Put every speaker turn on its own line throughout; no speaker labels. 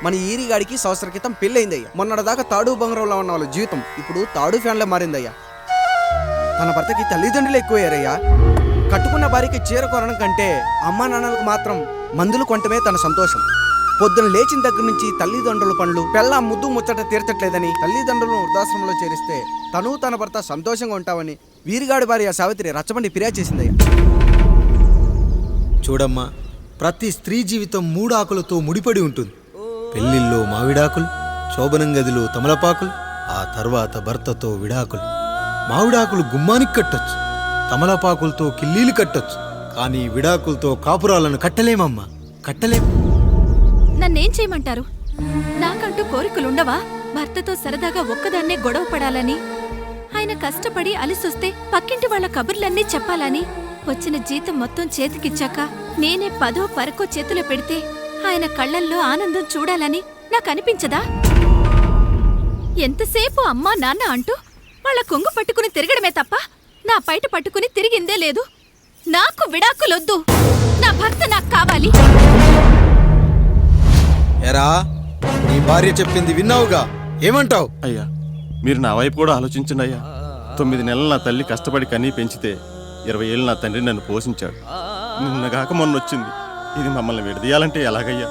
మన ఈరిగాడికి సంవత్సరం క్రితం పెళ్ళయిందయ్యా. మొన్నటిదాకా తాడు బంగారంలో ఉన్న వాళ్ళ జీవితం ఇప్పుడు తాడు ఫ్యాన్లో మారిందయ్యా. తన భర్తకి తల్లిదండ్రులు ఎక్కువయ్యారయ్యా. కట్టుకున్న భార్యకి చీర కొనడం కంటే అమ్మా నాన్నలకు మాత్రం మందులు కొనటమే తన సంతోషం. పొద్దున లేచిన దగ్గర నుంచి తల్లిదండ్రుల పనులు పెళ్ళ ముద్దు ముచ్చట తీర్చట్లేదని తల్లిదండ్రులను వృద్ధాశ్రమంలో చేరిస్తే తను తన భర్త సంతోషంగా ఉంటామని వీరిగాడి భార్య సావిత్రి రచ్చబండి ఫిర్యాదు చేసిందయ్యా.
చూడమ్మా, ప్రతి స్త్రీ జీవితం 3 ఆకులతో ముడిపడి ఉంటుంది. పెళ్లిల్లో మావిడాకులు, శోభనం గదిలో తమలపాకులు, ఆ తర్వాత భర్తతో విడాకులు. మావిడాకులు గుమ్మానికి కట్టొచ్చు, తమలపాకులతో కిల్లీలు కట్టొచ్చు, కానీ విడాకులతో కాపురాలను కట్టలేమమ్మా, కట్టలేం.
నన్నేం చేయమంటారు? నాకంటూ కోరికలుండవా? భర్తతో సరదాగా ఒక్కదాన్నే గొడవ పడాలని, ఆయన కష్టపడి అలిసొస్తే పక్కింటి వాళ్ల కబుర్లన్నీ చెప్పాలని, వచ్చిన జీతం మొత్తం చేతికిచ్చాక నేనే 10ో 12కో చేతిలో పెడితే ఆయన కళ్లల్లో ఆనందం చూడాలని నాకనిపించదా? ఎంతసేపు అమ్మా నాన్న అంటూ వాళ్ల కొంగు పట్టుకుని తిరగడమే తప్ప నా పైట పట్టుకుని తిరిగిందే లేదు. నాకు విడాకులొద్దు, నా భర్త నాకు కావాలి.
ఎరా, నీ భార్య చెప్పింది విన్నావుగా, ఏమంటావు?
అయ్యా, మీరు నా వైపు కూడా ఆలోచించండి అయ్యా. 9 నెలలు నా తల్లి కష్టపడి కనీ పెంచితే 20 ఏళ్ళు నా తండ్రి నన్ను పోషించాడు. నిన్నగాక మొన్న వచ్చింది. ఇది మమ్మల్ని విడదీయాలంటే ఎలాగయ్యా?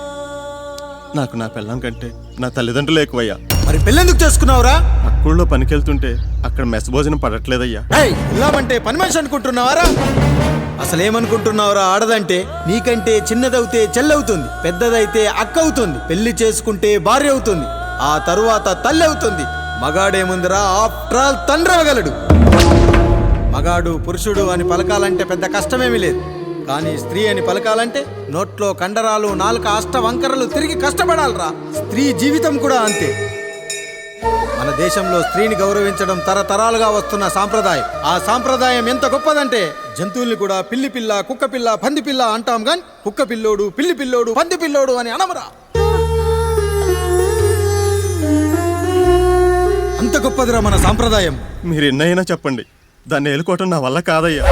నాకు నా పిల్లం కంటే నా తల్లిదండ్రులు ఎక్కువయ్యా.
మరి పెళ్ళెందుకు చేసుకున్నావురా?
అక్కుల్లో పనికెళ్తుంటే అక్కడ మెస్ భోజనం పడట్లేదయ్యా.
ఇల్లామంటే పని మనిషి అనుకుంటున్నావారా? అసలేమనుకుంటున్నావురా? ఆడదంటే నీకంటే చిన్నదవుతే చెల్లవుతుంది, పెద్దదైతే అక్క అవుతుంది, పెళ్లి చేసుకుంటే భార్య అవుతుంది, ఆ తరువాత తల్లి అవుతుంది. మగాడేముందిరా, ఆఫ్టర్ ఆల్ తండ్రి అవ్వగలడు. మగాడు పురుషుడు అని పలకాలంటే పెద్ద కష్టమేమీ లేదు. కానీ స్త్రీ అని పలకాలంటే నోట్లో కండరాలు, నాలుక అష్టవంకరలు తిరిగి కష్టపడాలరా. స్త్రీ జీవితం కూడా అంతే. మన దేశంలో స్త్రీని గౌరవించడం తరతరాలుగా వస్తున్న సాంప్రదాయం. ఆ సాంప్రదాయం ఎంత గొప్పదంటే జంతువుల్ని కూడా పిల్లి పిల్ల, కుక్క పిల్ల, పంది పిల్ల అంటాం గాని కుక్క పిల్లోడు, పిల్లి పిల్లోడు, పంది పిల్లోడు అని అనమరా. అంత గొప్పదిరా మన సాంప్రదాయం.
మీరు ఎన్నైనా చెప్పండి, దాన్ని ఏలుకోవటం నా వల్ల కాదయ్యా.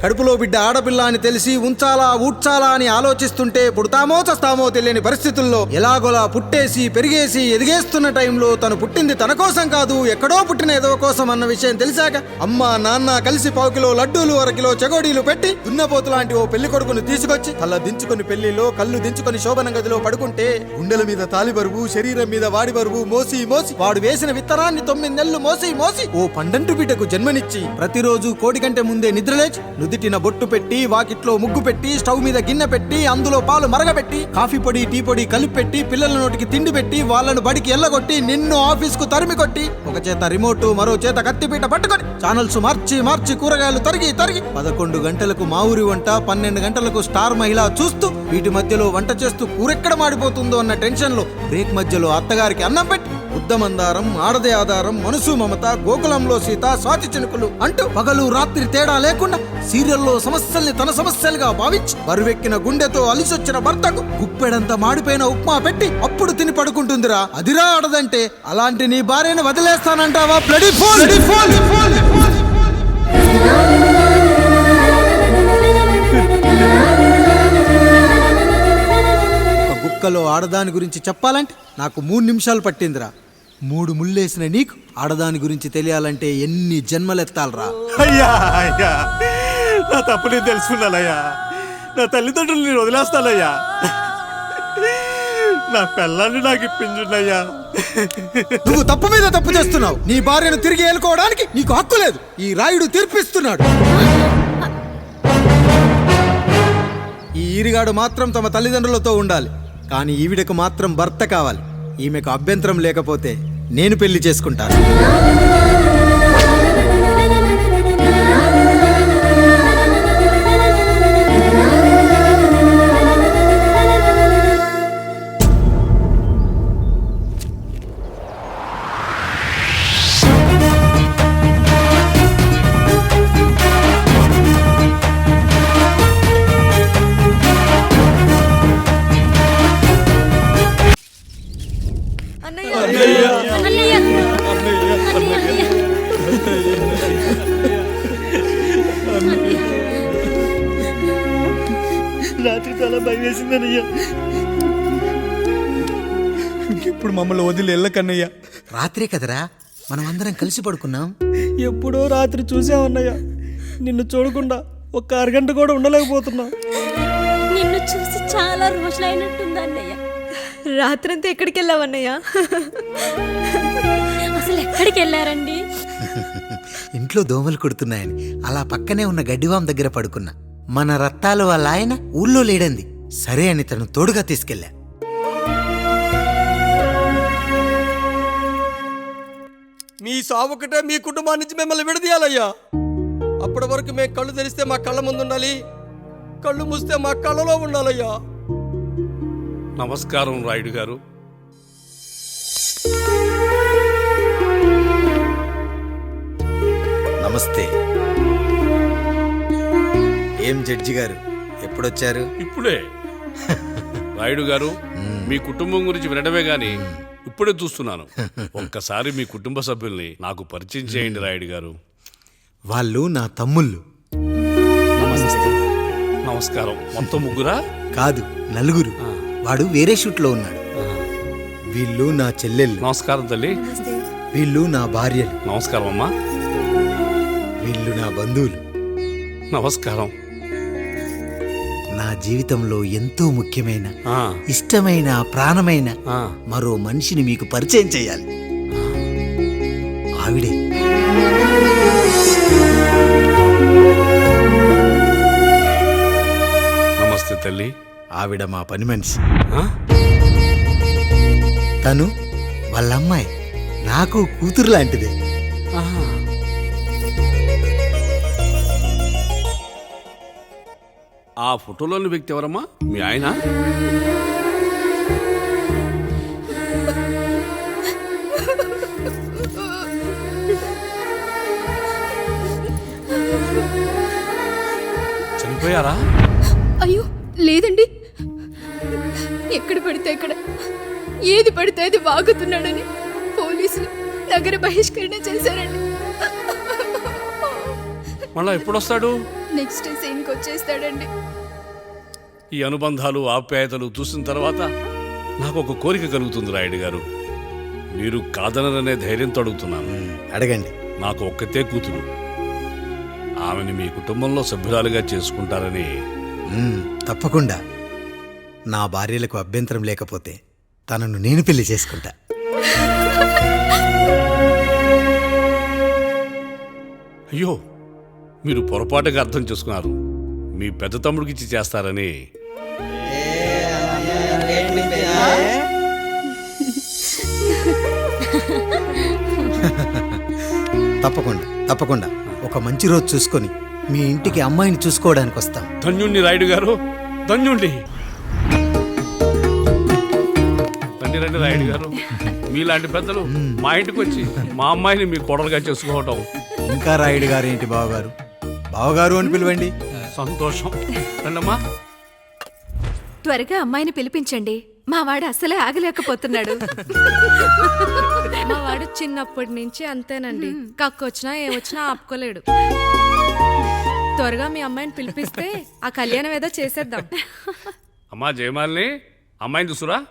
కడుపులో బిడ్డ ఆడపిల్ల అని తెలిసి ఉంచాలా ఊడ్చాలా అని ఆలోచిస్తుంటే పుడతామో చస్తామో తెలియని పరిస్థితుల్లో ఎలాగోలా పుట్టేసి పెరిగేసి ఎదిగేస్తున్న టైంలో తను పుట్టింది తన కోసం కాదు, ఎక్కడో పుట్టిన ఏదో కోసం అన్న విషయం తెలిసాక అమ్మ నాన్న కలిసి 1 కిలో లడ్డూలు, 1 కిలో చెగోడీలు పెట్టి దున్నపోతు లాంటి ఓ పెళ్లి కొడుకుని తీసుకొచ్చి తల దించుకుని పెళ్లిలో కళ్ళు దించుకుని శోభన గదిలో పడుకుంటే గుండెల మీద తాలి బరువు, శరీరం మీద వాడి బరువు మోసి మోసి వాడు వేసిన విత్తనాన్ని 9 నెలలు మోసి మోసి ఓ పండంటు బిడ్డకు జన్మనిచ్చి ప్రతిరోజు కోడి కంటే ముందే నిద్రలేచి నుదిటిన బొట్టు పెట్టి, వాకిట్లో ముగ్గు పెట్టి, స్టవ్ మీద గిన్నె పెట్టి, అందులో పాలు మరగబెట్టి, కాఫీ పొడి టీ పొడి కలిపి పెట్టి, పిల్లల నోటికి తిండి పెట్టి, వాళ్ళను బడికి ఎల్లగొట్టి, నిన్ను ఆఫీస్ కు తరిమి కొట్టి, ఒక చేత రిమోట్ మరో చేత కత్తిపీట పట్టుకొని ఛానల్స్ మార్చి మార్చి కూరగాయలు తరిగి 11 గంటలకు మా ఊరి వంట, 12 గంటలకు స్టార్ మహిళ చూస్తూ, వీటి మధ్యలో వంట చేస్తూ కూరెక్కడ మాడిపోతుందో అన్న టెన్షన్ లో బ్రేక్ మధ్యలో అత్తగారికి అన్నం పెట్టి, బుద్ధమందారం, ఆడదే ఆధారం, మనసు మమత, గోకులంలో సీత, స్వాతి చినుకులు అంటూ పగలు రాత్రి తేడా లేకుండా సీరియల్లో సమస్యల్ని తన సమస్యలుగా భావించి బరువెక్కిన గుండెతో అలిసొచ్చిన భర్తకు గుప్పెడంత మాడిపోయిన ఉప్మా పెట్టి అప్పుడు తిని పడుకుంటుందిరా. అదిరా ఆడదంటే. అలాంటి నీ భార్యను వదిలేస్తానంటావా? Bloody fool! ఒక గుక్కలో ఆడదాని గురించి చెప్పాలంటే నాకు 3 నిమిషాలు పట్టిందిరా. 3 ముళ్ళేసిన నీకు ఆడదాని గురించి తెలియాలంటే ఎన్ని జన్మలెత్తాలరా?
అయ్యా అయ్యా, నా తప్పు నేను తెలుసుకున్నానయ్యా. నా తల్లిదండ్రులు నేను వదిలేస్తానయ్యా. నా పిల్లల్ని నాకు ఇప్పించున్నాయ్యా.
నువ్వు తప్పు మీద తప్పు చేస్తున్నావు. నీ భార్యను తిరిగి ఏలుకోవడానికి నీకు హక్కు లేదు. ఈ రాయుడు తీర్పిస్తున్నాడు. ఈ ఈరిగాడు మాత్రం తమ తల్లిదండ్రులతో ఉండాలి, కానీ ఈవిడకు మాత్రం భర్త కావాలి. ఈమెకు అభ్యంతరం లేకపోతే నేను పెళ్లి చేసుకుంటాను.
రాత్రి చాలా భయం వేసిందనయ్యా.
ఇప్పుడు మమ్మల్ని వదిలి వెళ్ళకన్నయ్య.
రాత్రే కదరా మనం అందరం కలిసి పడుకున్నాం.
ఎప్పుడో రాత్రి చూసామన్నయ్య, నిన్ను చూడకుండా ఒక్క అరగంట కూడా ఉండలేకపోతున్నా.
నిన్ను చూసి చాలా రోజులైనట్టుంది అన్నయ్య.
రాత్రంతా ఎక్కడికి వెళ్ళావన్నయ్య?
అసలు ఎక్కడికి వెళ్ళారండి?
ఇంట్లో దోమలు కుడుతున్నాయని అలా పక్కనే ఉన్న గడ్డివాం దగ్గర పడుకున్నా. మన రత్తాలు వాళ్ళ ఆయన ఊళ్ళో లేడంది. సరే అని తను తోడుగా తీసుకెళ్ళా.
మీ సావుకటే మీ కుటుంబం నుంచి మిమ్మల్ని విడదీయాలయ్యా. అప్పటి వరకు మేము కళ్ళు తెరిస్తే మా కళ్ళ ముందు ఉండాలి, కళ్ళు మూస్తే మా కళ్ళలో ఉండాలయ్యా.
నమస్కారం రాయుడు గారు.
నమస్తే. ఏం జడ్జి గారు ఎప్పుడొచ్చారు?
ఇప్పుడే. రాయుడు గారు, మీ కుటుంబం గురించి వినడమే గాని ఇప్పుడే చూస్తున్నాను. ఒక్కసారి మీ కుటుంబ సభ్యుల్ని నాకు పరిచయం చేయండి రాయుడు గారు.
వాళ్ళు నా తమ్ముళ్ళు.
నమస్కారం. మొత్తం ముగ్గురా?
కాదు, నలుగురు. వాడు వేరే షూట్లో ఉన్నాడు. వీళ్ళు నా చెల్లెళ్ళు.
నమస్కారం తల్లి.
వీళ్ళు నా భార్యలు.
నమస్కారం అమ్మా.
వీళ్ళు నా బంధువులు.
నమస్కారం.
నా జీవితంలో ఎంతో ముఖ్యమైన,
ఆ,
ఇష్టమైన, ప్రాణమైన
ఆ.
మరో మనిషిని మీకు పరిచయం చేయాలి. ఆవిడే
నమస్తే తల్లి.
ఆవిడ మా పని మనిషి.
ఆ?
తను వాళ్ళ అమ్మాయి. నాకు కూతురు లాంటిదే.
ఆహా. ఆ ఫోటోలోని వ్యక్తి ఎవరమ్మా? మీ ఆయన? చనిపోయారా?
అయ్యో లేదండి, ఎక్కడ పడితే అక్కడ ఏది పడితే అది వాగుతున్నాడని పోలీసులు నగర బహిష్కరణ చేశారండి.
మళ్ళా ఎప్పుడొస్తాడు?
నెక్స్ట్ సీన్కి వచ్చేస్తాడండి.
ఈ అనుబంధాలు, ఆప్యాయతలు చూసిన తర్వాత నాకు ఒక కోరిక కలుగుతుంది రాయుడు గారు. మీరు కాదనరనే ధైర్యంతో అడుగుతున్నాను.
అడగండి.
నాకు ఒక్కతే కూతురు. ఆమెని మీ కుటుంబంలో సభ్యురాలుగా చేసుకుంటారని.
తప్పకుండా. నా భార్యలకు అభ్యంతరం లేకపోతే తనను నేను పెళ్లి చేసుకుంటా.
అయ్యో, మీరు పొరపాటుగా అర్థం చేసుకున్నారు. మీ పెద్ద తమ్ముడికి ఇచ్చి చేస్తారని.
తప్పకుండా తప్పకుండా ఒక మంచి రోజు చూసుకొని మీ ఇంటికి అమ్మాయిని చూసుకోవడానికి వస్తాం.
ధన్యుణ్ణి రాయుడు గారు, ధన్యుణ్ణి. రండి రండి రాయుడు గారు. మీలాంటి పెద్దలు మా ఇంటికి వచ్చి మా అమ్మాయిని మీ కోడలుగా చేసుకోవటం.
ఇంకా రాయుడు గారు ఏంటి బావగారు? బావగారు అని పిలవండి.
సంతోషం. రండమ్మా.
త్వరగా అమ్మాయిని పిలిపించండి. మా వాడు అసలే ఆగలేకపోతున్నాడు.
మా వాడు చిన్నప్పటి నుంచి అంతేనండి, కక్కొచ్చినా ఏమొచ్చినా ఆపుకోలేడు. త్వరగా మీ అమ్మాయిని పిలిపిస్తే ఆ కళ్యాణం ఏదో చేసేద్దాం.
అమ్మా జయమాలిని, అమ్మాయిని చూసురా.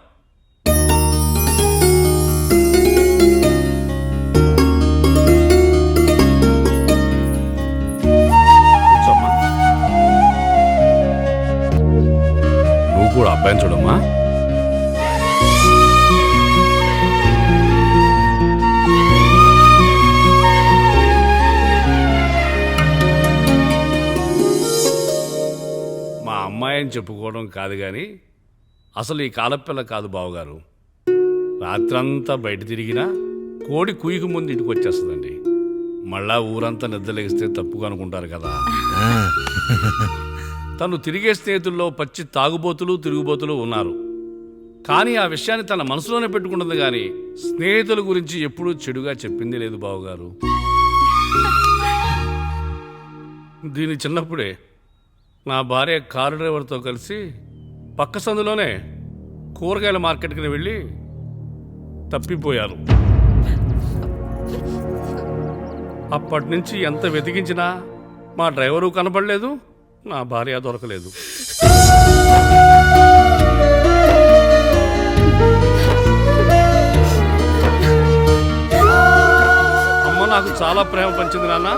కూర్చోమ్మా. నువ్వు కూడా అబ్బాయిని చూడమ్మా. మా అమ్మాయి అని చెప్పుకోవడం కాదు కానీ అసలు ఈ కాలపిల్ల కాదు బావగారు. రాత్రంతా బయట తిరిగినా కోడి కుయ్యకు ముందు ఇంటికి వచ్చేస్తుందండి. మళ్ళా ఊరంతా నిద్రలేగిస్తే తప్పుగా అనుకుంటారు కదా. తను తిరిగే స్నేహితుల్లో పచ్చి తాగుబోతులు, తిరుగుబోతులు ఉన్నారు. కానీ ఆ విషయాన్ని తన మనసులోనే పెట్టుకుంటుంది కానీ స్నేహితుల గురించి ఎప్పుడూ చెడుగా చెప్పింది లేదు బావగారు. దీని చిన్నప్పుడే నా భార్య కారు డ్రైవర్తో కలిసి పక్క సందులోనే కూరగాయల మార్కెట్కి వెళ్ళి తప్పిపోయారు. అప్పటి నుంచి ఎంత వెతికించినా మా డ్రైవరు కనపడలేదు, నా భార్య దొరకలేదు. చాలా ప్రేమ పంచింది నాన్న.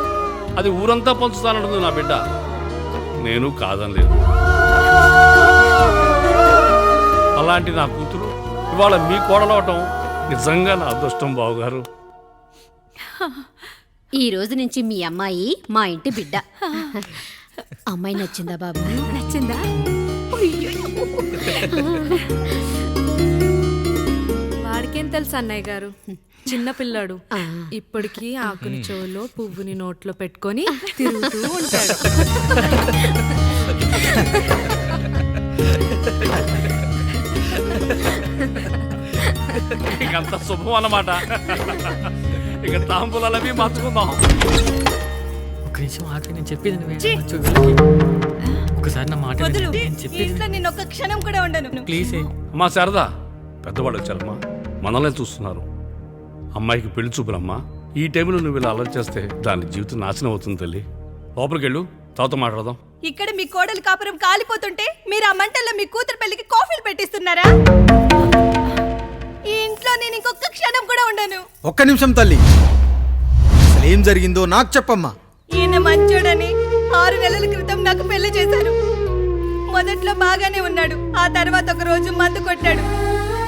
అది ఊరంతా పంచుతానంటుంది నా బిడ్డ. నేను కాదనలేదు. అలాంటి నా కూతురు ఇవాళ మీ కోడలవటం నిజంగా నా అదృష్టం బావగారు.
ఈ రోజు నుంచి మీ అమ్మాయి మా ఇంటి బిడ్డ. అమ్మాయి నచ్చిందా బాబు?
నచ్చిందా?
వాడికేం తెలుసు అన్నయ్య గారు, చిన్న పిల్లాడు. ఇప్పటికీ ఆకుని చెవులో పువ్వుని నోట్లో పెట్టుకొని తిరుగుతూ ఉంటాడు.
ఇకంత శుభం అన్నమాట. ఇక తాంబూలవి మార్చుకుందాం.
ఒక నిమిషం ఆగి, నేను చెప్పేది నువ్వే అనొచ్చు వీళ్ళకి. ఒకసారి నా మాట విను. నేను చెప్పేది
నేను ఒక్క క్షణం కూడా ఉండను.
ప్లీజ్.
అమ్మా శారదా, పెద్దవాళ్ళు వచ్చారమ్మా, మనల్ని చూస్తున్నారు. అమ్మాయికి పెళ్లి చూపులమ్మా. ఈ టైంలో నువ్వు ఇలా అలర్ట్ చేస్తే దాని జీవితం నాశనం అవుతుంది తల్లి. లోపలికి వెళ్ళు, తాతో మాట్లాడదాం.
ఇక్కడ మీ కోడలు కాపురం కాలిపోతుంటే మీరు ఆ మంటల్లో మీ కూతురు పెళ్లికి కాఫీలు పెట్టిస్తున్నారా? ఈ ఇంట్లో నేను ఇంకొక క్షణం కూడా ఉండను.
ఒక్క నిమిషం తల్లి, అసలు ఏం జరిగిందో నాకు చెప్పమ్మా.
ఈయన మంచోడని 6 నెలల క్రితం నాకు పెళ్లి చేశారు. మొదట్లో బాగానే ఉన్నాడు. ఆ తర్వాత ఒక రోజు మందు కొట్టాడు.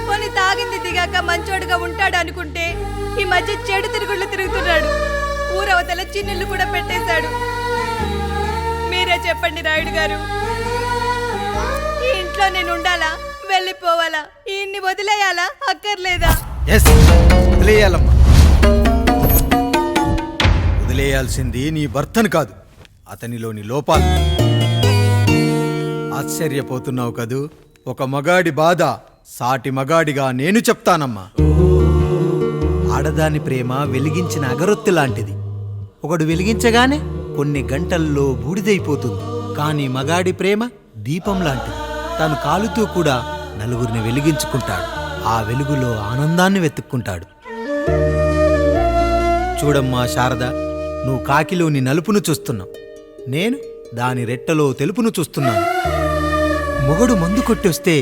పోనీ తాగింది దిగాక మంచోడుగా ఉంటాడు అనుకుంటే ఈ మధ్య చెడు తిరుగుళ్ళు తిరుగుతున్నాడు. ఊరవతల చిన్నిళ్ళు కూడా పెట్టేశాడు. మీరే చెప్పండి రాయుడు గారు, ఈ ఇంట్లో నేను ఉండాలా, వెళ్ళిపోవాలా, ఈయన్ని వదిలేయాలా, అక్కర్లేదా?
ఎస్, వదిలేయాలమ్మా. వదిలేయాల్సింది నీ భర్తను కాదు, అతనిలోని లోపాలు. ఆశ్చర్యపోతున్నావు కదూ? ఒక మగాడి బాధ సాటి మగాడిగా నేను చెప్తానమ్మా.
ఆడదాని ప్రేమ వెలిగించిన అగరొత్తి లాంటిది. ఒకడు వెలిగించగానే కొన్ని గంటల్లో బూడిదైపోతుంది. కానీ మగాడి ప్రేమ దీపం లాంటిది. తను కాలుతూ కూడా నలుగురిని వెలిగించుకుంటాడు. ఆ వెలుగులో ఆనందాన్ని వెతుక్కుంటాడు. చూడమ్మా శారద, నువ్వు కాకిలోని నలుపును చూస్తున్నావు, నేను దాని రెట్టలో తెలుపును చూస్తున్నాను. మొగడు మందు కొట్టొస్తే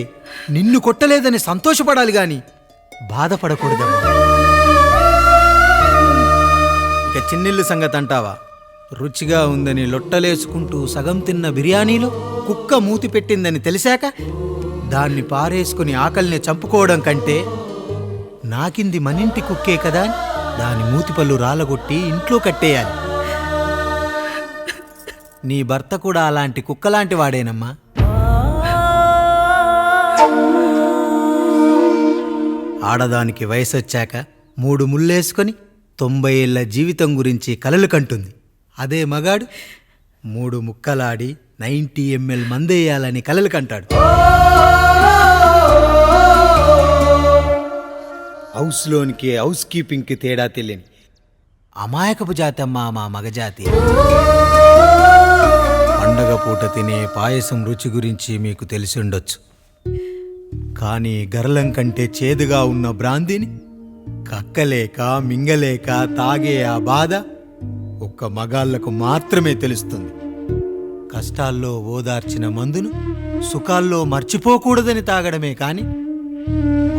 నిన్ను కొట్టలేదని సంతోషపడాలి గాని బాధపడకూడదమ్మా. ఇక చిన్నిల్లు సంగతి అంటావా? రుచిగా ఉందని లొట్టలేసుకుంటూ సగం తిన్న బిర్యానీలో కుక్క మూతి పెట్టిందని తెలిసాక దాన్ని పారేసుకుని ఆకలిని చంపుకోవడం కంటే నాకింది మనింటి కుక్కే కదా అని దాని మూతిపళ్ళు రాలగొట్టి ఇంట్లో కట్టేయాలి. నీ భర్త కూడా అలాంటి కుక్కలాంటి వాడేనమ్మా. ఆడదానికి వయసొచ్చాక 3 ముళ్ళేసుకొని 90 ఏళ్ల జీవితం గురించి కలలు కంటుంది. అదే మగాడు 3 ముక్కలాడి 90 ml మందేయాలని కలలు కంటాడు. హౌస్లోనికి హౌస్ కీపింగ్కి తేడా తెలియని అమాయకపు జాతమ్మా మా మగజాతి. పండగ పూట తినే పాయసం రుచి గురించి మీకు తెలిసి ఉండొచ్చు. కానీ గరళం కంటే చేదుగా ఉన్న బ్రాందీని కక్కలేక మింగలేక తాగే ఆ బాధ ఒక్క మగాళ్లకు మాత్రమే తెలుస్తుంది. కష్టాల్లో ఓదార్చిన మందును సుఖాల్లో మర్చిపోకూడదని తాగడమే కాని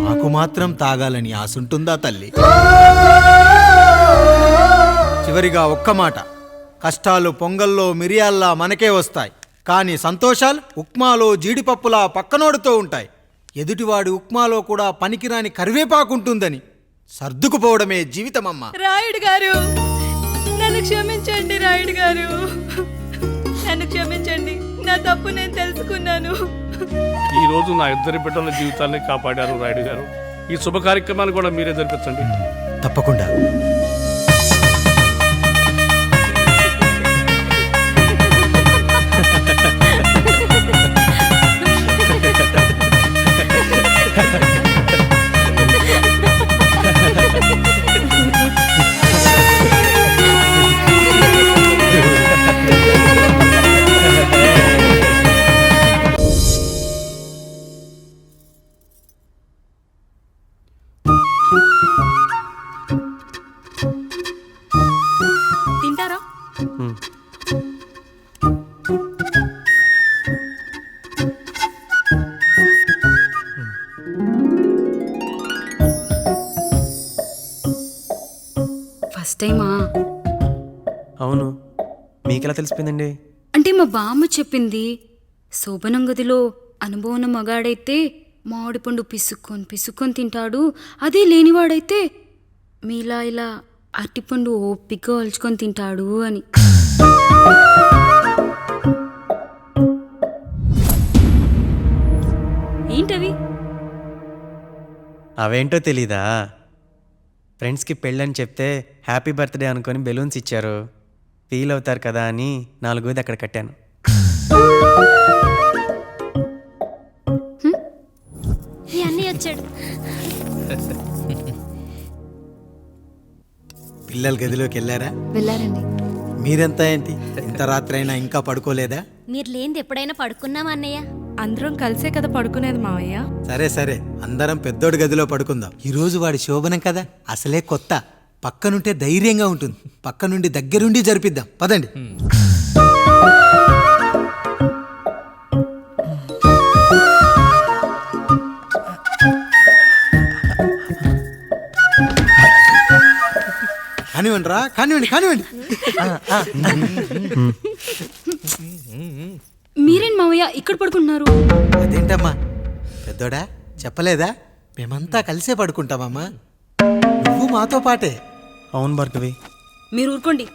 మాకు మాత్రం తాగాలని ఆశుంటుందా తల్లి? చివరిగా ఒక్క మాట, కష్టాలు పొంగల్లో మిరియాల్లా మనకే వస్తాయి, కానీ సంతోషాలు ఉప్మాలో జీడిపప్పులా పక్కనోడుతూ ఉంటాయి. ఎదుటివాడి ఉప్మాలో కూడా పనికిరాని కరివేపాకుంటుందని సర్దుకుపోవడమే జీవితమమ్మా.
రాయుడు గారు, నన్ను క్షమించండి. రాయుడు గారు, నన్ను క్షమించండి. నా తప్పు నేను తెలుసుకున్నాను.
ఈ రోజు నా 2 బిడ్డల జీవితాన్ని కాపాడారు రాయుడు గారు. ఈ శుభ కార్యక్రమాన్ని కూడా మీరే జరిపించండి.
తప్పకుండా.
తింటారా?
ఫస్ట్ టైమా?
అవును, మీకెలా తెలిసిపోయిందండి?
అంటే మా బామ్మ చెప్పింది. శోభనం గదిలో అనుభవం ఉన్న మగాడైతే మామిడి పండు పిసుక్కొని తింటాడు, అదే లేనివాడైతే మీలా ఇలా అరటిపండు ఓపిగ్గా ఒలుచుకొని తింటాడు అని. ఏంటవి?
అవేంటో తెలీదా? ఫ్రెండ్స్కి పెళ్ళని చెప్తే హ్యాపీ బర్త్డే అనుకొని బెలూన్స్ ఇచ్చారు, ఫీల్ అవుతారు కదా అని 4 అక్కడ కట్టాను.
ఈ అన్నయ్య వచ్చాడు.
పిల్లల గదిలోకి వెళ్ళారా?
వెళ్ళారండి.
మీరెంత ఏంటి ఇంత రాత్రి అయినా ఇంకా పడుకోలేదా?
మీరు లేనిది ఎప్పుడైనా పడుకున్నామా అన్నయ్య?
అందరం కలిసే కదా పడుకునేది మావయ్య.
సరే సరే, అందరం పెద్దోడి గదిలో పడుకుందాం. ఈరోజు వాడి శోభనం కదా, అసలే కొత్త. పక్కనుంటే ధైర్యంగా ఉంటుంది, పక్క నుండి దగ్గరుండి జరిపిద్దాం. పదండి. కానివ్వండి రా, కానివ్వండి.
మీరేంటి మావయ్య ఇక్కడ పడుకుంటున్నారు?
అదేంటమ్మా పెద్దోడా, చెప్పలేదా? మేమంతా కలిసే పడుకుంటామమ్మా, నువ్వు మాతో పాటే.
అవును భార్గవి.
మీరు ఊరుకోండి,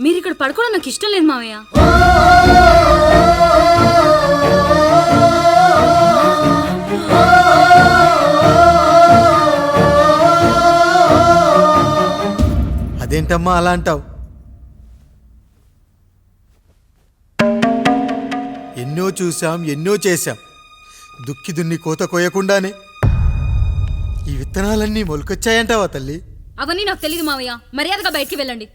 మీరు ఇక్కడ పడుకోవడం నాకు ఇష్టం లేదు మావయ్య.
అదేంటమ్మా అలా అంటావు? ఎన్నో చూసాం, ఎన్నో చేశాం. దుక్కి దున్ని కోత కోయకుండానే ఈ విత్తనాలన్నీ మొలకొచ్చాయంటావా తల్లి?
అవన్నీ నాకు తెలియదు మావయ్య, మర్యాదగా బయటికి వెళ్ళండి.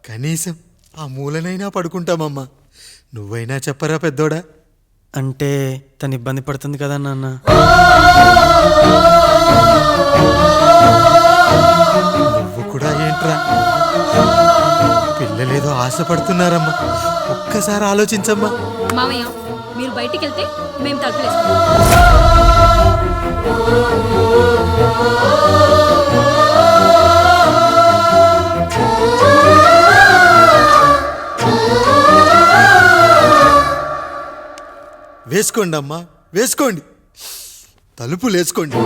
కనీసం ఆ మూలనైనా పడుకుంటామమ్మా, నువ్వైనా చెప్పరా పెద్దోడా?
అంటే తను ఇబ్బంది పడుతుంది కదా నాన్న.
నువ్వు కూడా ఏంట్రా, పిల్లలేదో ఆశపడుతున్నారమ్మా, ఒక్కసారి ఆలోచించమ్మా.
మావయ్య మీరు బయటికి వెళ్తే మేము తలుపులేస్తాం.
వేసుకోండి అమ్మా, వేసుకోండి, తలుపులు వేసుకోండి.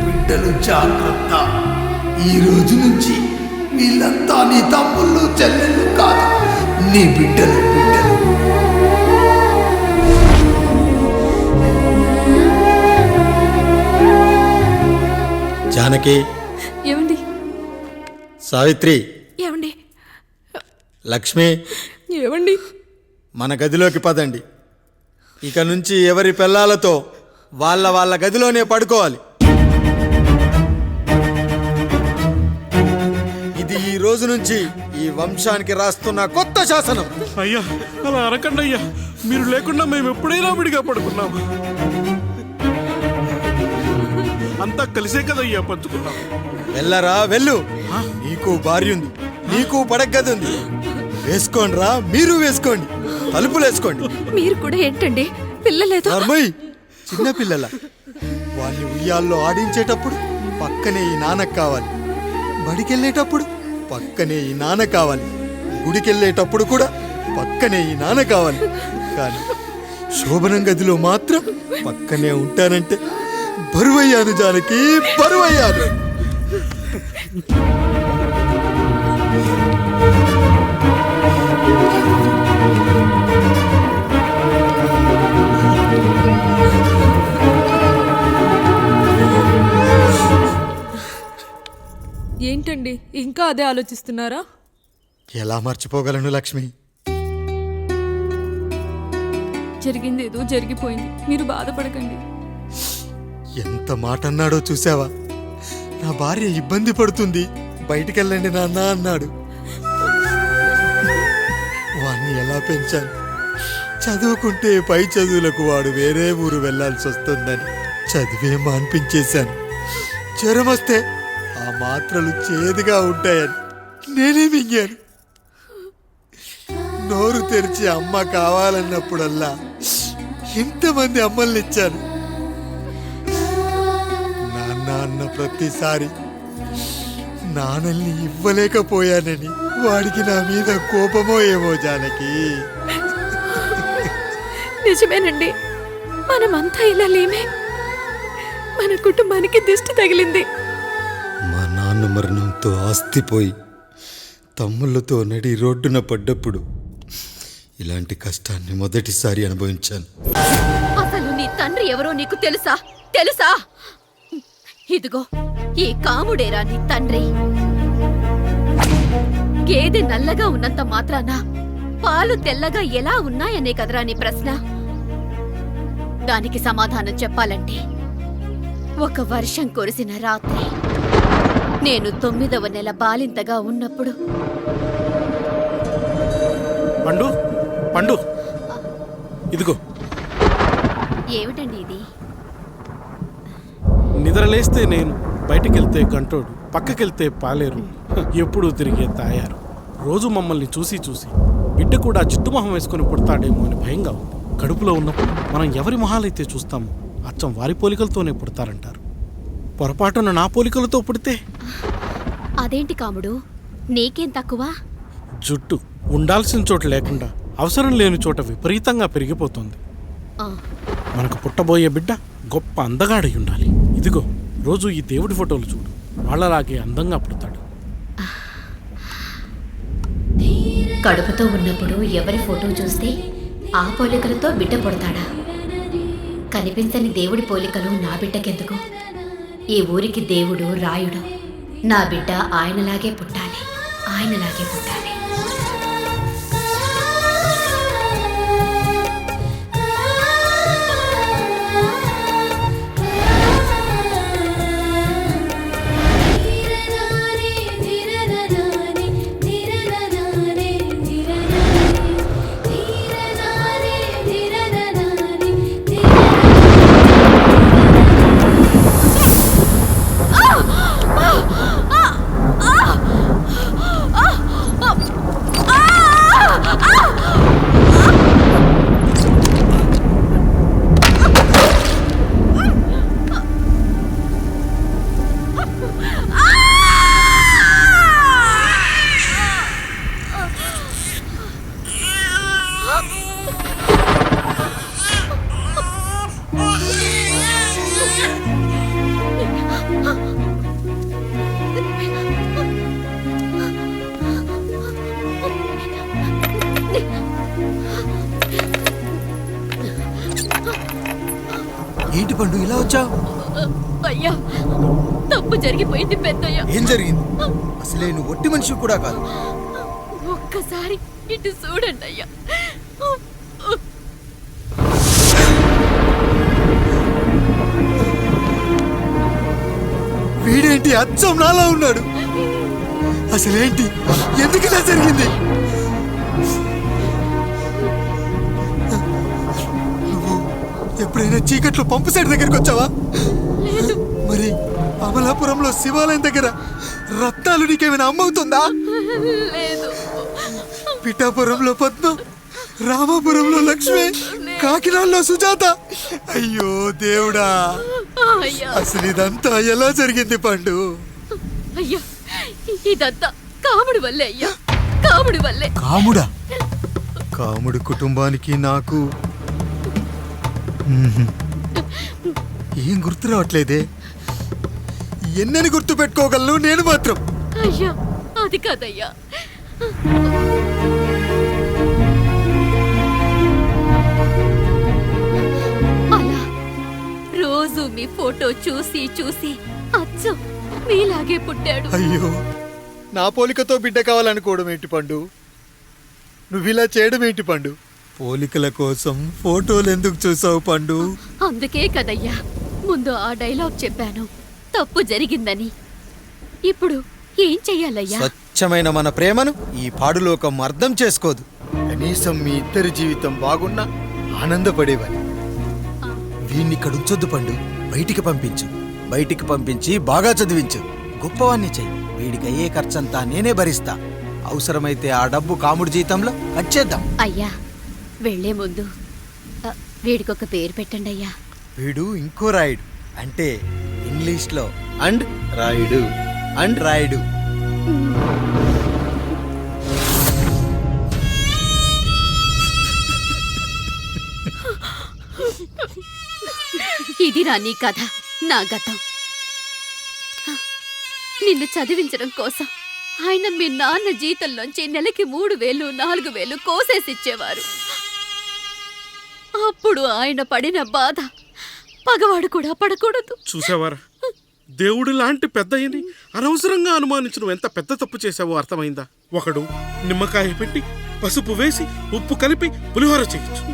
బిడ్డలు జాగ్రత్త, ఈ రోజు నుంచి వీళ్ళంతా నీ తమ్ముళ్ళు చెల్లెళ్ళు కాదు, నీ బిడ్డలు.
జానకి,
ఏమండి?
సావిత్రి,
ఏమండి?
లక్ష్మి,
ఏమండి?
మన గదిలోకి పదండి. ఇక నుంచి ఎవరి పిల్లలతో వాళ్ళ గదిలోనే పడుకోవాలి. ఇది ఈ రోజు నుంచి ఈ వంశానికి రాస్తున్న కొత్త శాసనం.
అయ్యా అలా అరకండి అయ్యా, మీరు లేకుండా మేము ఎప్పుడైనా విడిగా పడుకున్నాం. అంతా కలిసే కదయ్యా పంచుకున్నాం.
వెళ్ళరా వెళ్ళు, నీకు భార్య ఉంది, నీకు పడగది ఉంది. వేసుకోండి రా, మీరు వేసుకోండి, తలుపులు వేసుకోండి.
మీరు కూడా ఏంటండి పిల్లలేదు?
నర్మయ్, చిన్న పిల్లల వాళ్ళని ఉయ్యాల్లో ఆడించేటప్పుడు పక్కనే ఈ నాన్న కావాలి, బడికెళ్ళేటప్పుడు పక్కనే ఈ నాన్న కావాలి, గుడికెళ్ళేటప్పుడు కూడా పక్కనే ఈ నాన్న కావాలి. కానీ శోభనం గదిలో మాత్రం పక్కనే ఉంటానంటే బరువయ్యాను జానకి, బరువయ్యాను.
ఏంటండి ఇంకా అదే ఆలోచిస్తున్నారా?
ఎలా మర్చిపోగలను లక్ష్మి?
జరిగింది ఏదో జరిగిపోయింది, మీరు బాధపడకండి.
ఎంత మాట అన్నాడో చూసావా? నా భార్య ఇబ్బంది పడుతుంది, బయటికెళ్ళండి నాన్న అన్నాడు. వాణ్ణి ఎలా పెంచాను, చదువుకుంటే పై చదువులకు వాడు వేరే ఊరు వెళ్ళాల్సి వస్తుందని చదివే మాన్పించేశాను. జ్వరం వస్తే ఆ మాత్రలు చేదుగా ఉంటాయని నేనే మింగాను. నోరు తెరిచి అమ్మ కావాలన్నప్పుడల్లా ఎంతమంది అమ్మల్ని ఇచ్చాను. నాన్న అన్న ప్రతిసారి నాన్నల్ని ఇవ్వలేకపోయానని వాడికి నా మీద కోపమో ఏమో జానకి.
నిజమేనండి, మనమంతా ఇలా లేమే. మన కుటుంబానికి దిష్టి తగిలింది.
మా నాన్న మరణంతో ఆస్తిపోయి తమ్ముళ్ళతో నడి రోడ్డున పడ్డప్పుడు ఇలాంటి కష్టాన్ని మొదటిసారి అనుభవించాను.
అసలు నీ తండ్రి ఎవరో నీకు తెలుసా? తెలుసా? ఇదిగో ఈ కాముడేరా నీ తండ్రి. గేదె నల్లగా ఉన్నంత మాత్రాన పాలు తెల్లగా ఎలా ఉన్నాయనే కదరా నీ ప్రశ్న. దానికి సమాధానం చెప్పాలంటే ఒక వర్షం కురిసిన రాత్రి నేను 9వ నెల బాలింతగా ఉన్నప్పుడు.
పండు పండు ఇదిగో.
ఏమిటండి ఇది?
నిద్రలేస్తే నేను, బయటకెళ్తే గంటోడు, పక్కకెళ్తే పాలేరు, ఎప్పుడూ తిరిగే తాయారు. రోజు మమ్మల్ని చూసి చూసి బిడ్డ కూడా జిడ్డు మొహం వేసుకొని పుడతాడేమో అని భయంగా ఉంది. కడుపులో ఉన్నప్పుడు మనం ఎవరి మొహాలైతే చూస్తామో అచ్చం వారి పోలికలతోనే పుడతారంటారు. పొరపాటున నా పోలికలతో పుడితే?
అదేంటి కాముడు, నీకేం తక్కువ?
జుట్టు ఉండాల్సిన చోట లేకుండా అవసరం లేని చోట విపరీతంగా పెరిగిపోతుంది. మనకు పుట్టబోయే బిడ్డ గొప్ప అందగాడై ఉండాలి. ఇదిగో రోజు ఈ దేవుడి ఫోటోలు చూడు, వాళ్ళలాగే అందంగా పుడతాడు.
కడుపుతో ఉన్నప్పుడు ఎవరి ఫోటో చూస్తే ఆ పోలికలతో బిడ్డ పుడతాడా? కనిపించని దేవుడి పోలికలు నా బిడ్డకెందుకు? ఈ ఊరికి దేవుడు రాయుడు. నా బిడ్డ ఆయనలాగే పుట్టాలి, ఆయనలాగే పుట్టాలి.
ఏంటి పండు ఇలా వచ్చావు?
అయ్యా, తప్పు జరిగిపోయింది పెద్దయ్య.
ఏం జరిగింది? అసలే నువ్వు ఒట్టి మనిషి కూడా కాదు.
ఒక్కసారి ఇటు చూడండి అయ్యా.
వీడేంటి అచ్చం నాలా ఉన్నాడు? అసలేంటి, ఎందుకు ఇలా జరిగింది? నువ్వు ఎప్పుడైనా చీకట్లో పంపు సైడ్ దగ్గరికి వచ్చావా? మరి అమలాపురంలో శివాలయం దగ్గర రత్నాలు నీకేమైనా అమ్మవుతుందా? పిఠాపురంలో పద్మ, రామాపురంలో లక్ష్మి, కాకినాడలో సుజాత. అయ్యో దేవుడా, అసలు ఇదంతా ఎలా జరిగింది పండు?
అయ్యా, ఇదంతా కాముడి వల్లే అయ్యా, కాముడి వల్లే.
కాముడా? కాముడు కుటుంబానికి నాకు ఏం గుర్తు రావట్లేదే. ఎన్నని గుర్తు పెట్టుకోగలను నేను మాత్రం?
అయ్యా, అది కాదయ్యా. అలా రోజు మీ ఫోటో చూసి చూసి అచ్చం మీలాగే పుట్టాడు.
అయ్యో, నా పోలికతో బిడ్డ కావాలనుకోవడం ఏంటి పండు? నువ్విలా చేయడం ఏంటి పండు? పోలికల కోసం ఫోటోలు ఎందుకు చూసావు పండు?
అందుకే కదయ్యా ముందు ఆ డైలాగ్ చెప్పాను, తప్పు జరిగిందని. ఇప్పుడు ఏం చెయ్యాలయ్యా?
స్వచ్ఛమైన మన ప్రేమను ఈ పాడులోకం అర్థం చేసుకోదు.
కనీసం మీ ఇద్దరి జీవితం బాగున్నా ఆనందపడేవాని. వీణ్ణి ఇక్కడ ఉంచొద్దు పండు, బయటికి పంపించు. బయటికి పంపించి బాగా చదివించు, గొప్పవాణ్ణి చెయ్యి. వీడికి అయ్యే ఖర్చంతా నేనే భరిస్తా. అవసరమైతే ఆ డబ్బు కాముడి జీతంలో కట్ చేద్దాం.
అయ్యా వెళ్లే ముందు వీడికొక పేరు పెట్టండి అయ్యా.
వీడు ఇంకో రాయుడు, అంటే ఇంగ్లీష్లో అండ్ రాయుడు అండ్ రాయుడు.
ఇది రా నీ కథ, నా గతం. నిన్ను చదివించడం కోసం ఆయన మీ నాన్న జీతంలోంచి నెలకి 3,000, 4,000 కోసేసిచ్చేవారు. అప్పుడు ఆయన పడిన బాధ పగవాడు కూడా పడకూడదు.
చూసావారా, దేవుడు లాంటి పెద్దయ్యని అనవసరంగా అనుమానించడం ఎంత పెద్ద తప్పు చేశావో అర్థమైందా? ఒకడు నిమ్మకాయ పెట్టి పసుపు వేసి ఉప్పు కలిపి పులిహోర చేయొచ్చు,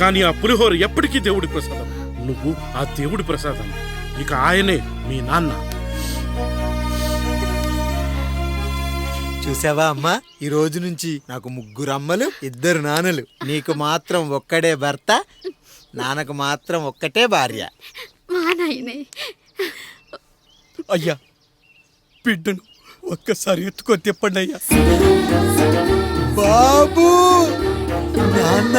కానీ ఆ పులిహోర ఎప్పటికీ దేవుడి ప్రసాదం. నువ్వు ఆ దేవుడి ప్రసాదం. ఇక ఆయనే మీ నాన్న.
చూసావా అమ్మా, ఈ రోజు నుంచి నాకు 3 అమ్మలు 2 నాన్నలు. నీకు మాత్రం ఒక్కడే భర్త, నాన్నకు మాత్రం ఒక్కటే భార్య.
మా నాయనే.
అయ్యా, బిడ్డను ఒక్కసారి ఎత్తుకొని తిప్పండి అయ్యా. బాబు, నాన్న,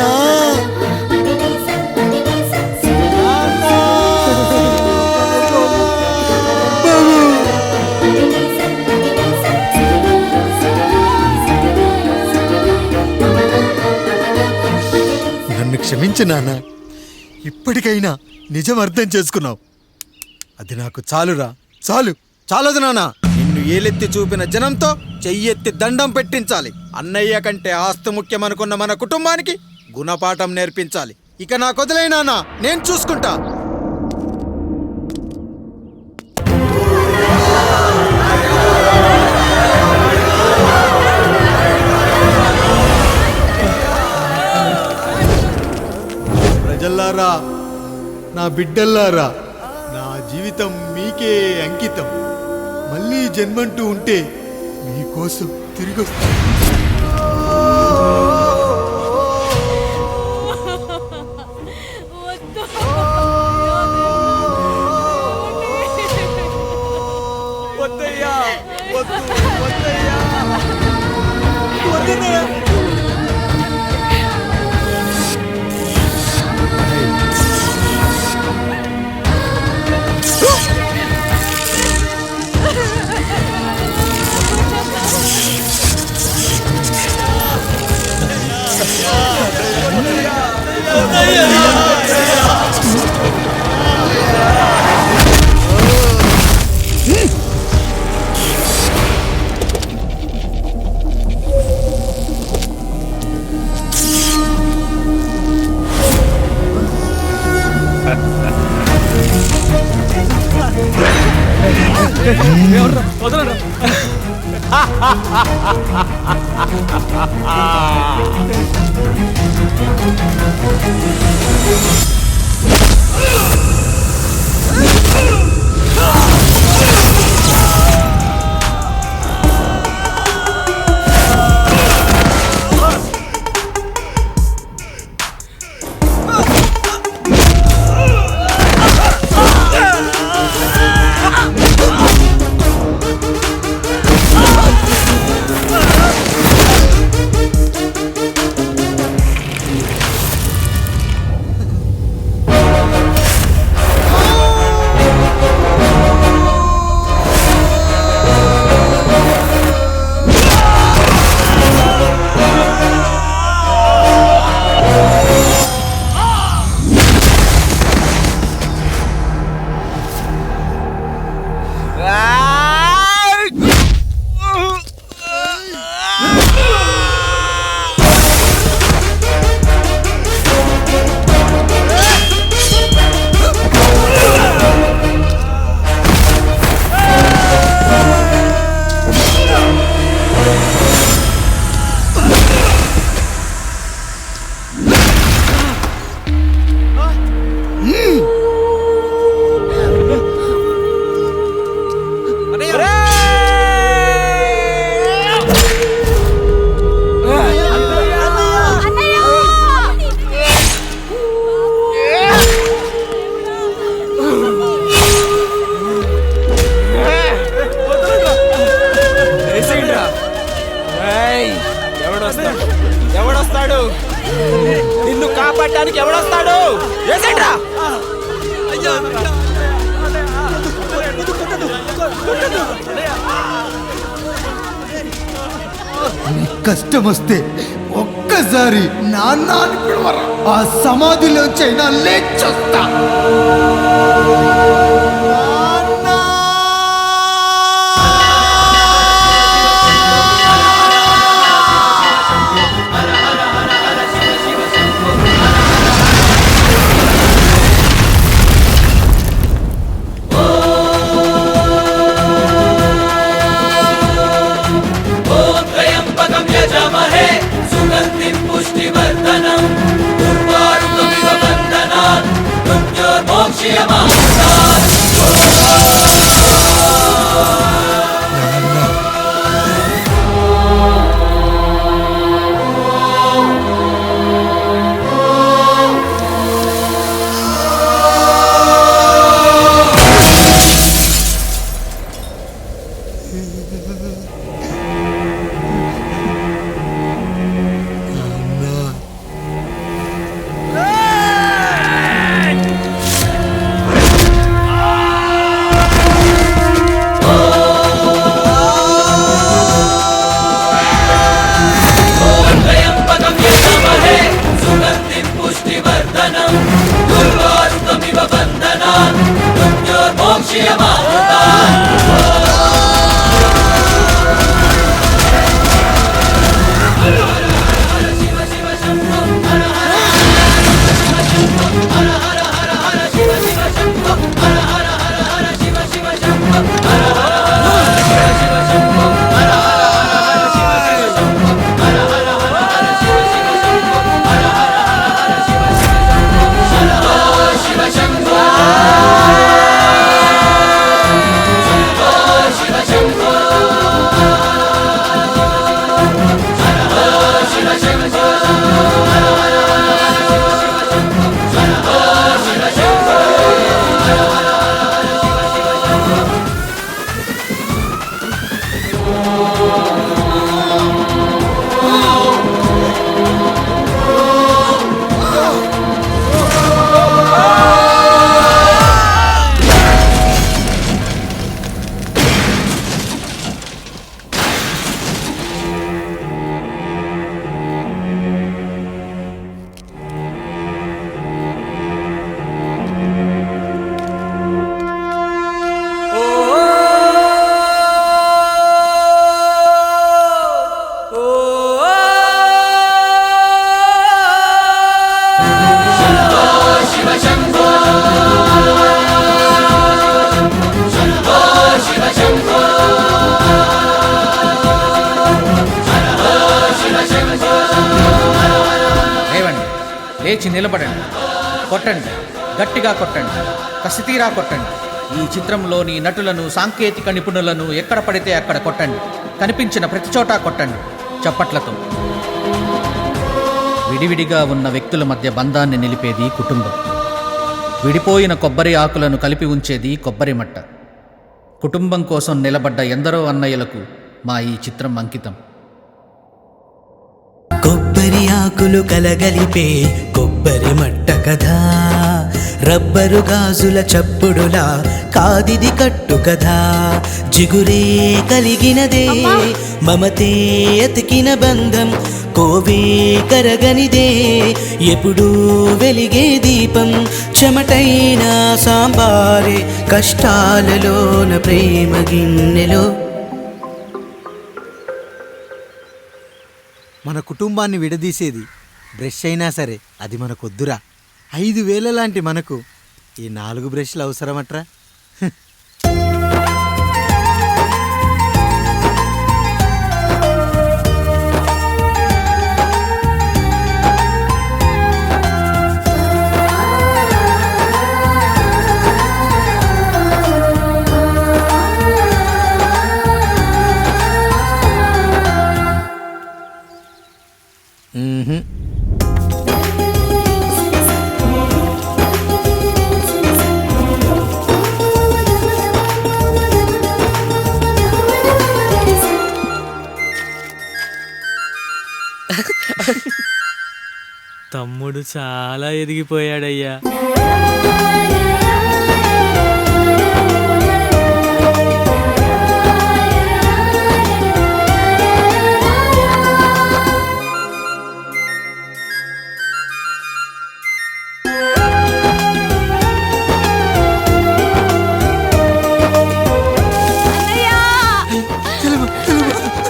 నన్ను క్షమించు నాన్న. ఇప్పటికైనా నిజం అర్థం చేసుకున్నావు. అది నాకు చాలురా, చాలు. చాలదు నాన్న, నిన్ను ఏలెత్తి చూపిన జనంతో చెయ్యెత్తి దండం పెట్టించాలి. అన్నయ్య కంటే ఆస్తు ముఖ్యమనుకున్న మన కుటుంబానికి గుణపాఠం నేర్పించాలి. ఇక నాకు వదిలే నాన్న, నేను చూసుకుంటా. ప్రజల్లారా, నా బిడ్డల్లారా, నా జీవితం మీకే అంకితం. మళ్ళీ జన్మంటూ ఉంటే మీకోసం తిరిగి వస్తాను.
ఎవడొస్తాడు నిన్ను కాపాడడానికి? ఎవడొస్తాడు? వేసేట్రా.
కష్టం వస్తే ఒక్కసారి నాన్న అని పిలవరా, ఆ సమాధిలోంచైనా లేచొస్తా.
లేచి నిలబడండి, కొట్టండి, గట్టిగా కొట్టండి, కసితీరా కొట్టండి. ఈ చిత్రంలోని నటులను, సాంకేతిక నిపుణులను ఎక్కడ పడితే అక్కడ కొట్టండి. కనిపించిన ప్రతి చోట కొట్టండి చప్పట్లతో. విడివిడిగా ఉన్న వ్యక్తుల మధ్య బంధాన్ని నిలిపేది కుటుంబం. విడిపోయిన కొబ్బరి ఆకులను కలిపి ఉంచేది కొబ్బరి మట్ట. కుటుంబం కోసం నిలబడ్డ ఎందరో అన్నయ్యలకు మా ఈ చిత్రం అంకితం.
కొబ్బరి ఆకులు కలగలిపే కొబ్బరి మట్ట కథ, రబ్బరు గాజుల చప్పుడులా కాదిది కట్టు కథ. జిగురే కలిగినదే మమతే అతికిన బంధం, కోవే కరగనిదే ఎప్పుడూ వెలిగే దీపం. చెమటైన సాంబారే కష్టాలలోన ప్రేమ గిన్నెలో.
మన కుటుంబాన్ని విడదీసేది బ్రష్ అయినా సరే అది మనకొద్దురా. 5,000 లాంటి మనకు ఈ 4 బ్రష్లు అవసరమట్రా.
తమ్ముడు చాలా ఎదిగిపోయాడయ్యా.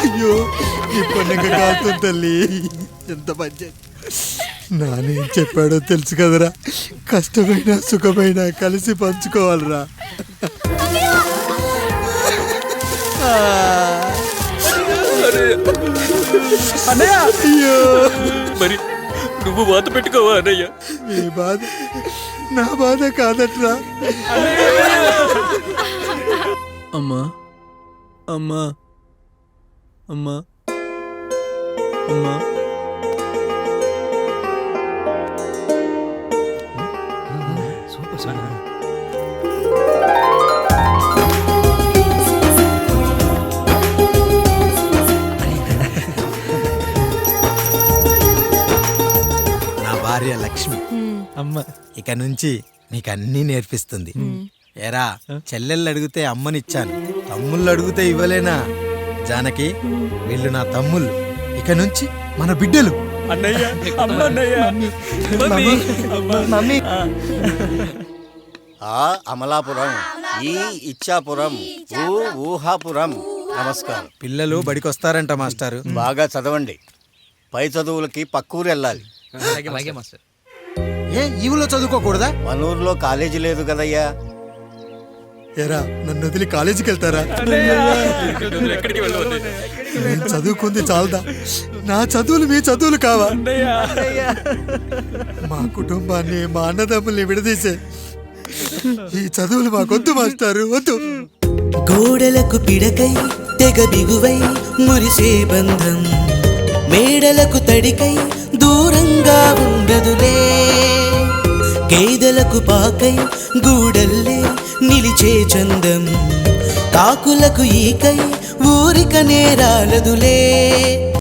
అయ్యో ఈ పండుగ కాదు తల్లి, ఎంత మంచి నానేం చెప్పాడో తెలుసు కదరా, కష్టమైన సుఖమైన కలిసి పంచుకోవాలిరా. అయ్యో
మరి నువ్వు బాధ పెట్టుకోవా అన్నయ్య?
మీ బాధ నా బాధ కాదట్రా.
అమ్మా అమ్మా అమ్మా అమ్మా
నా భార్య లక్ష్మి అమ్మ ఇక నుంచి నీకు అన్నీ నేర్పిస్తుంది. ఏరా, చెల్లెళ్ళు అడిగితే అమ్మనిచ్చాను, తమ్ముళ్ళు అడిగితే ఇవ్వలేనా? జానకి, వీళ్ళు నా తమ్ముళ్ళు, ఇక నుంచి మన బిడ్డలు.
ఆ అమలాపురం, ఈ ఇచ్చాపురం, ఊహాపురం. నమస్కారం.
పిల్లలు బడికొస్తారంట మాస్టారు.
బాగా చదవండి, పై చదువులకి పక్కూరు వెళ్ళాలి.
ఏ ఈ ఊళ్ళో చదువుకోకూడదా?
మన ఊర్లో కాలేజీ లేదు కదయ్యా.
ఏరా, నన్ను వదిలి కాలేజీకి వెళ్తారా? నేను చదువుకుంది చాలదా? నా చదువులు మీ చదువులు కావా? మా కుటుంబాన్ని, మా అన్నదమ్ముల్ని విడదీసే ఈ చదువులు మాకొద్దు మాస్టారు, వద్దు.
గోడలకు పిడకై తెగ బిగువై మురిసే బంధం, మేడలకు తడికై దూరంగా ఉండదులే. గేదెలకు పాకై గూడల్లే నిలిచే చందం, కాకులకు ఈకై ఊరిక నేరాలదులే.